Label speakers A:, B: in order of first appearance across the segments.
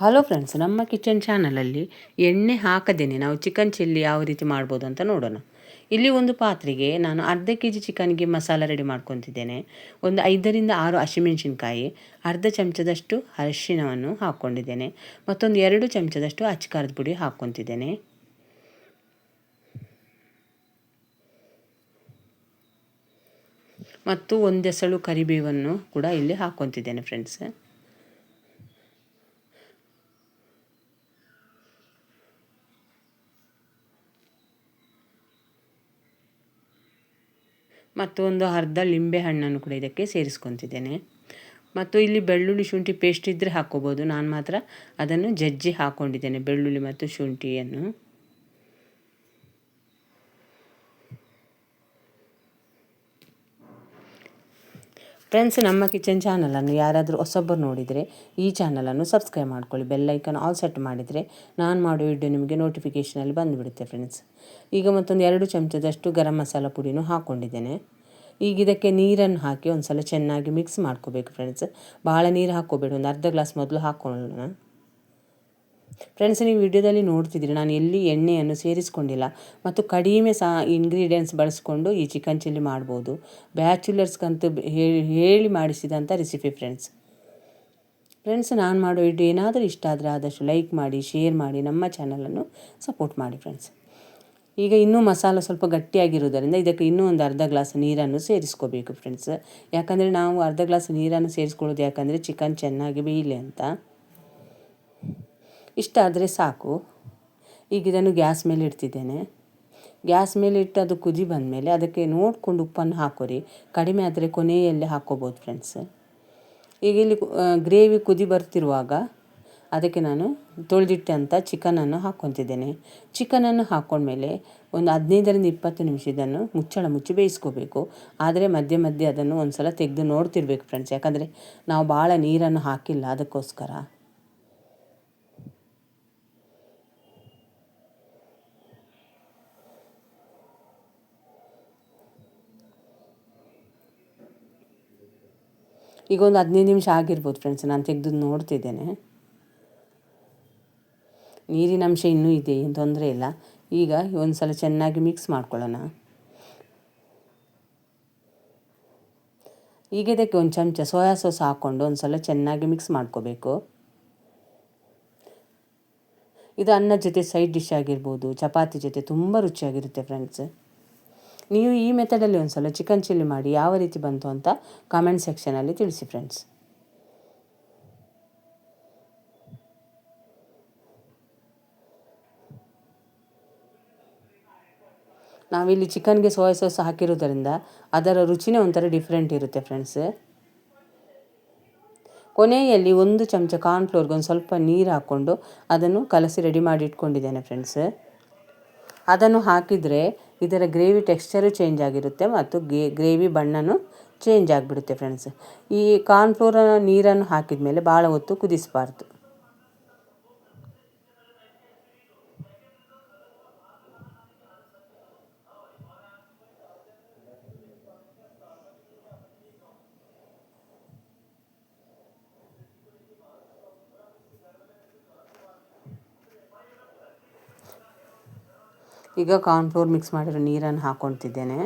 A: Hello friends, ನಮ್ಮ kitchen ಚಾನಲಲ್ಲಿ ಎಣ್ಣೆ ಹಾಕದೇನೆ ನಾವು ಚಿಕನ್ ಚಿಲ್ಲಿ ಯಾವ ರೀತಿ ಮಾಡ್ಬೋದು ಅಂತ ನೋಡೋಣ. ಇಲ್ಲಿ ಒಂದು ಪಾತ್ರೆಗೆ ನಾನು ಅರ್ಧ ಕೆಜಿ ಚಿಕನ್ಗೆ ಮಸಾಲ ರೆಡಿ ಮಾಡ್ಕೊತಿದ್ದೇನೆ. ಒಂದು 5ರಿಂದ 6 ಹಸಿಮೆಣಸಿನ್ಕಾಯಿ, ಅರ್ಧ ಚಮಚದಷ್ಟು ಅರಿಶಿಣವನ್ನು ಹಾಕ್ಕೊಂಡಿದ್ದೇನೆ. ಮತ್ತೊಂದು 2 ಚಮಚದಷ್ಟು ಅಚ್ಚಕಾರದ ಪುಡಿ ಹಾಕ್ಕೊತಿದ್ದೇನೆ. ಮತ್ತು ಒಂದೆಸಳು ಕರಿಬೇವನ್ನು ಕೂಡ ಇಲ್ಲಿ ಹಾಕ್ಕೊತಿದ್ದೇನೆ ಫ್ರೆಂಡ್ಸ್. ಮತ್ತು ಒಂದು ಅರ್ಧ ಲಿಂಬೆ ಹಣ್ಣನ್ನು ಕೂಡ ಇದಕ್ಕೆ ಸೇರಿಸ್ಕೊತಿದ್ದೇನೆ. ಮತ್ತು ಇಲ್ಲಿ ಬೆಳ್ಳುಳ್ಳಿ ಶುಂಠಿ ಪೇಸ್ಟ್ ಇದ್ದರೆ ಹಾಕ್ಕೋಬೋದು. ನಾನು ಮಾತ್ರ ಅದನ್ನು ಜಜ್ಜಿ ಹಾಕ್ಕೊಂಡಿದ್ದೇನೆ, ಬೆಳ್ಳುಳ್ಳಿ ಮತ್ತು ಶುಂಠಿಯನ್ನು. ಫ್ರೆಂಡ್ಸ್, ನಮ್ಮ ಕಿಚನ್ ಚಾನಲನ್ನು ಯಾರಾದರೂ ಹೊಸೊಬ್ಬರು ನೋಡಿದರೆ ಈ ಚಾನಲನ್ನು ಸಬ್ಸ್ಕ್ರೈಬ್ ಮಾಡ್ಕೊಳ್ಳಿ. ಬೆಲ್ಲೈಕನ್ ಆಲ್ ಸೆಟ್ ಮಾಡಿದರೆ ನಾನು ಮಾಡೋ ವಿಡಿಯೋ ನಿಮಗೆ ನೋಟಿಫಿಕೇಷನಲ್ಲಿ ಬಂದುಬಿಡುತ್ತೆ ಫ್ರೆಂಡ್ಸ್. ಈಗ ಮತ್ತೊಂದು 2 ಚಮಚದಷ್ಟು ಗರಂ ಮಸಾಲ ಪುಡಿನೂ ಹಾಕ್ಕೊಂಡಿದ್ದೇನೆ. ಈಗ ಇದಕ್ಕೆ ನೀರನ್ನು ಹಾಕಿ ಒಂದು ಸಲ ಚೆನ್ನಾಗಿ ಮಿಕ್ಸ್ ಮಾಡ್ಕೋಬೇಕು ಫ್ರೆಂಡ್ಸ್. ಭಾಳ ನೀರು ಹಾಕ್ಕೋಬೇಡಿ, ಒಂದು ಅರ್ಧ ಗ್ಲಾಸ್ ಮೊದಲು ಹಾಕ್ಕೊಳ್ಳೋಣ. ಫ್ರೆಂಡ್ಸ್, ನೀವು ವಿಡಿಯೋದಲ್ಲಿ ನೋಡ್ತಿದ್ದೀರಿ, ನಾನು ಎಲ್ಲಿ ಎಣ್ಣೆಯನ್ನು ಸೇರಿಸ್ಕೊಂಡಿಲ್ಲ ಮತ್ತು ಕಡಿಮೆ ಇಂಗ್ರೀಡಿಯೆಂಟ್ಸ್ ಬಳಸ್ಕೊಂಡು ಈ ಚಿಕನ್ ಚಿಲ್ಲಿ ಮಾಡ್ಬೋದು. ಬ್ಯಾಚುಲರ್ಸ್ಗಂತೂ ಹೇಳಿ ಮಾಡಿಸಿದಂಥ ರೆಸಿಪಿ ಫ್ರೆಂಡ್ಸ್. ನಾನು ಮಾಡೋ ವಿಡಿಯೋ ಏನಾದರೂ ಇಷ್ಟ ಆದರೆ ಆದಷ್ಟು ಲೈಕ್ ಮಾಡಿ, ಶೇರ್ ಮಾಡಿ, ನಮ್ಮ ಚಾನಲನ್ನು ಸಪೋರ್ಟ್ ಮಾಡಿ ಫ್ರೆಂಡ್ಸ್. ಈಗ ಇನ್ನೂ ಮಸಾಲ ಸ್ವಲ್ಪ ಗಟ್ಟಿಯಾಗಿರೋದರಿಂದ ಇದಕ್ಕೆ ಇನ್ನೂ ಒಂದು ಅರ್ಧ ಗ್ಲಾಸ್ ನೀರನ್ನು ಸೇರಿಸ್ಕೋಬೇಕು ಫ್ರೆಂಡ್ಸ್. ಯಾಕಂದರೆ ನಾವು ಅರ್ಧ ಗ್ಲಾಸ್ ನೀರನ್ನು ಸೇರಿಸ್ಕೊಳ್ಳೋದು ಯಾಕಂದರೆ ಚಿಕನ್ ಚೆನ್ನಾಗಿ ಬೇಯಲಿ ಅಂತ. ಇಷ್ಟ ಆದರೆ ಸಾಕು. ಈಗ ಇದನ್ನು ಗ್ಯಾಸ್ ಮೇಲೆ ಇಡ್ತಿದ್ದೇನೆ. ಗ್ಯಾಸ್ ಮೇಲೆ ಇಟ್ಟು ಅದು ಕುದಿ ಬಂದಮೇಲೆ ಅದಕ್ಕೆ ನೋಡಿಕೊಂಡು ಉಪ್ಪನ್ನು ಹಾಕೋರಿ. ಕಡಿಮೆ ಆದರೆ ಕೊನೆಯಲ್ಲಿ ಹಾಕ್ಕೋಬೋದು ಫ್ರೆಂಡ್ಸ್. ಈಗ ಇಲ್ಲಿ ಗ್ರೇವಿ ಕುದಿ ಬರ್ತಿರುವಾಗ ಅದಕ್ಕೆ ನಾನು ತೊಳೆದಿಟ್ಟಂಥ ಚಿಕನನ್ನು ಹಾಕ್ಕೊತಿದ್ದೇನೆ. ಚಿಕನನ್ನು ಹಾಕ್ಕೊಂಡ್ಮೇಲೆ ಒಂದು 15ರಿಂದ 20 ನಿಮಿಷ ಇದನ್ನು ಮುಚ್ಚಳ ಮುಚ್ಚಿ ಬೇಯಿಸ್ಕೋಬೇಕು. ಆದರೆ ಮಧ್ಯೆ ಮಧ್ಯೆ ಅದನ್ನು ಒಂದು ಸಲ ತೆಗೆದು ನೋಡ್ತಿರ್ಬೇಕು ಫ್ರೆಂಡ್ಸ್, ಯಾಕಂದರೆ ನಾವು ಭಾಳ ನೀರನ್ನು ಹಾಕಿಲ್ಲ ಅದಕ್ಕೋಸ್ಕರ. ಈಗ ಒಂದು 15 ನಿಮಿಷ ಆಗಿರ್ಬೋದು ಫ್ರೆಂಡ್ಸ್, ನಾನು ತೆಗೆದು ನೋಡ್ತಿದ್ದೇನೆ. ನೀರಿನ ಅಂಶ ಇನ್ನೂ ಇದೆ, ಏನು ತೊಂದರೆ ಇಲ್ಲ. ಈಗ ಒಂದು ಸಲ ಚೆನ್ನಾಗಿ ಮಿಕ್ಸ್ ಮಾಡ್ಕೊಳ್ಳೋಣ. ಈಗ ಇದಕ್ಕೆ ಒಂದು ಚಮಚ ಸೋಯಾ ಸಾಸ್ ಹಾಕ್ಕೊಂಡು ಒಂದು ಸಲ ಚೆನ್ನಾಗಿ ಮಿಕ್ಸ್ ಮಾಡ್ಕೋಬೇಕು. ಇದು ಅನ್ನದ ಜೊತೆ ಸೈಡ್ ಡಿಶ್ ಆಗಿರ್ಬೋದು, ಚಪಾತಿ ಜೊತೆ ತುಂಬ ರುಚಿಯಾಗಿರುತ್ತೆ ಫ್ರೆಂಡ್ಸ್. ನೀವು ಈ ಮೆಥಡಲ್ಲಿ ಒಂದು ಸಲ ಚಿಕನ್ ಚಿಲ್ಲಿ ಮಾಡಿ ಯಾವ ರೀತಿ ಬಂತು ಅಂತ ಕಾಮೆಂಟ್ ಸೆಕ್ಷನಲ್ಲಿ ತಿಳಿಸಿ ಫ್ರೆಂಡ್ಸ್. ನಾವಿಲ್ಲಿ ಚಿಕನ್ಗೆ ಸೋಯಾ ಸಾಸ್ ಹಾಕಿರೋದರಿಂದ ಅದರ ರುಚಿನೇ ಒಂಥರ ಡಿಫ್ರೆಂಟ್ ಇರುತ್ತೆ ಫ್ರೆಂಡ್ಸ್. ಕೊನೆಯಲ್ಲಿ 1 ಚಮಚ ಕಾರ್ನ್ಫ್ಲೋರ್ಗೆ ಒಂದು ಸ್ವಲ್ಪ ನೀರು ಹಾಕ್ಕೊಂಡು ಅದನ್ನು ಕಲಸಿ ರೆಡಿ ಮಾಡಿ ಇಟ್ಕೊಂಡಿದ್ದೇನೆ ಫ್ರೆಂಡ್ಸ್. ಅದನ್ನು ಹಾಕಿದರೆ ಇದರ ಗ್ರೇವಿ ಟೆಕ್ಸ್ಚರು ಚೇಂಜ್ ಆಗಿರುತ್ತೆ ಮತ್ತು ಗ್ರೇವಿ ಬಣ್ಣನೂ ಚೇಂಜ್ ಆಗಿಬಿಡುತ್ತೆ ಫ್ರೆಂಡ್ಸ್. ಈ ಕಾರ್ನ್ಫ್ಲೋರ ನೀರನ್ನು ಹಾಕಿದ ಮೇಲೆ ಭಾಳ ಹೊತ್ತು ಕುದಿಸಬಾರ್ದು. ಈಗ ಕಾರ್ನ್ಫ್ಲೋರ್ ಮಿಕ್ಸ್ ಮಾಡಿರೋ ನೀರನ್ನು ಹಾಕ್ಕೊತಿದ್ದೇನೆ.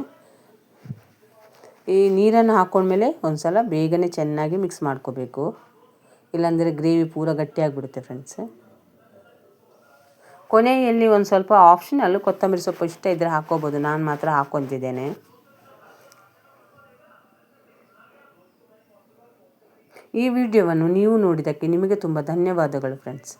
A: ಈ ನೀರನ್ನು ಹಾಕ್ಕೊಂಡ್ಮೇಲೆ ಒಂದು ಸಲ ಬೇಗನೆ ಚೆನ್ನಾಗಿ ಮಿಕ್ಸ್ ಮಾಡ್ಕೋಬೇಕು, ಇಲ್ಲಾಂದರೆ ಗ್ರೇವಿ ಪೂರ ಗಟ್ಟಿಯಾಗಿಬಿಡುತ್ತೆ ಫ್ರೆಂಡ್ಸ್. ಕೊನೆಯಲ್ಲಿ ಒಂದು ಸ್ವಲ್ಪ ಆಪ್ಷನಲ್ ಕೊತ್ತಂಬರಿ ಸೊಪ್ಪು ಇಷ್ಟ ಇದ್ದರೆ ಹಾಕ್ಕೋಬೋದು, ನಾನು ಮಾತ್ರ ಹಾಕ್ಕೊತಿದ್ದೇನೆ. ಈ ವಿಡಿಯೋವನ್ನು ನೀವು ನೋಡಿದ್ದಕ್ಕೆ ನಿಮಗೆ ತುಂಬ ಧನ್ಯವಾದಗಳು ಫ್ರೆಂಡ್ಸ್.